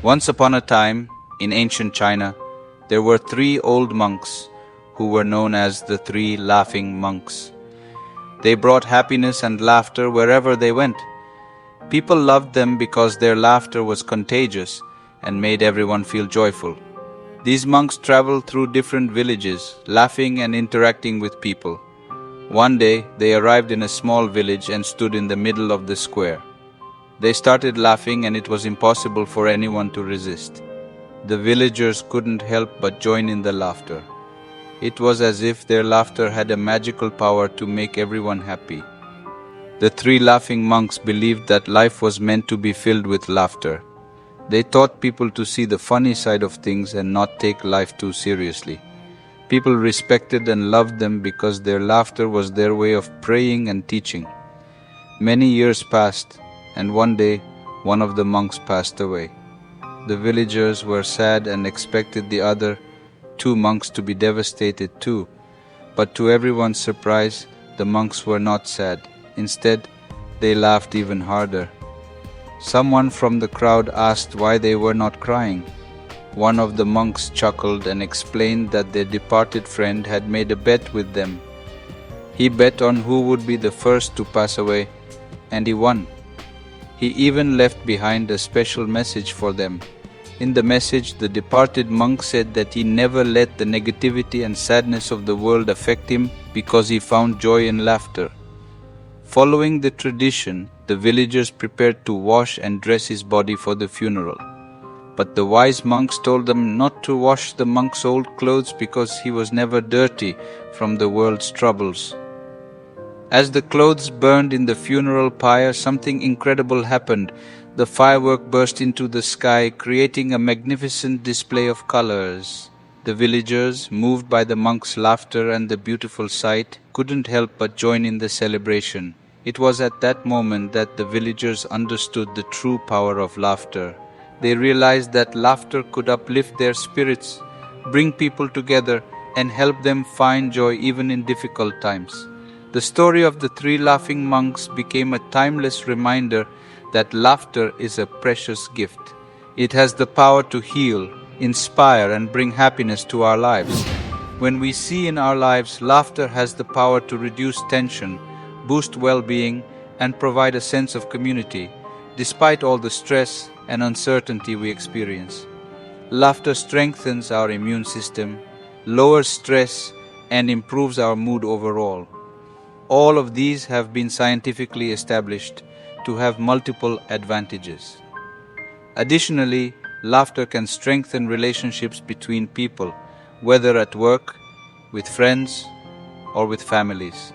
Once upon a time, in ancient China, there were three old monks who were known as the three laughing monks. They brought happiness and laughter wherever they went. People loved them because their laughter was contagious and made everyone feel joyful. These monks traveled through different villages, laughing and interacting with people. One day, they arrived in a small village and stood in the middle of the square. They started laughing and it was impossible for anyone to resist. The villagers couldn't help but join in the laughter. It was as if their laughter had a magical power to make everyone happy. The three laughing monks believed that life was meant to be filled with laughter. They taught people to see the funny side of things and not take life too seriously. People respected and loved them because their laughter was their way of praying and teaching. Many years passed, and one day, one of the monks passed away. The villagers were sad and expected the other two monks to be devastated too. But to everyone's surprise, the monks were not sad. Instead, they laughed even harder. Someone from the crowd asked why they were not crying. One of the monks chuckled and explained that their departed friend had made a bet with them. He bet on who would be the first to pass away, and he won. He even left behind a special message for them. In the message, the departed monk said that he never let the negativity and sadness of the world affect him because he found joy in laughter. Following the tradition, the villagers prepared to wash and dress his body for the funeral. But the wise monks told them not to wash the monk's old clothes because he was never dirty from the world's troubles. As the clothes burned in the funeral pyre, something incredible happened. The firework burst into the sky, creating a magnificent display of colors. The villagers, moved by the monks' laughter and the beautiful sight, couldn't help but join in the celebration. It was at that moment that the villagers understood the true power of laughter. They realized that laughter could uplift their spirits, bring people together, and help them find joy even in difficult times. The story of the three laughing monks became a timeless reminder that laughter is a precious gift. It has the power to heal, inspire, and bring happiness to our lives. When we see in our lives laughter has the power to reduce tension, boost well-being, and provide a sense of community, despite all the stress and uncertainty we experience. Laughter strengthens our immune system, lowers stress, and improves our mood overall. All of these have been scientifically established to have multiple advantages. Additionally, laughter can strengthen relationships between people, whether at work, with friends, or with families.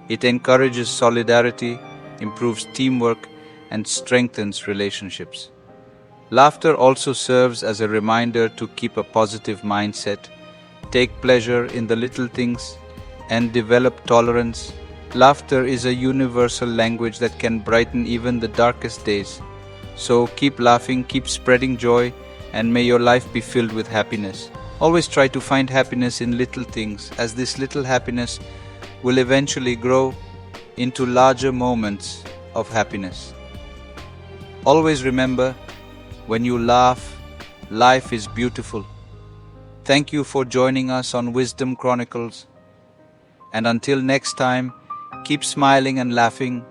It encourages solidarity, improves teamwork, and strengthens relationships. Laughter also serves as a reminder to keep a positive mindset, take pleasure in the little things, and develop tolerance. Laughter is a universal language that can brighten even the darkest days. So keep laughing, keep spreading joy, and may your life be filled with happiness. Always try to find happiness in little things, as this little happiness will eventually grow into larger moments of happiness. Always remember, when you laugh, life is beautiful. Thank you for joining us on Wisdom Chronicles. And until next time, keep smiling and laughing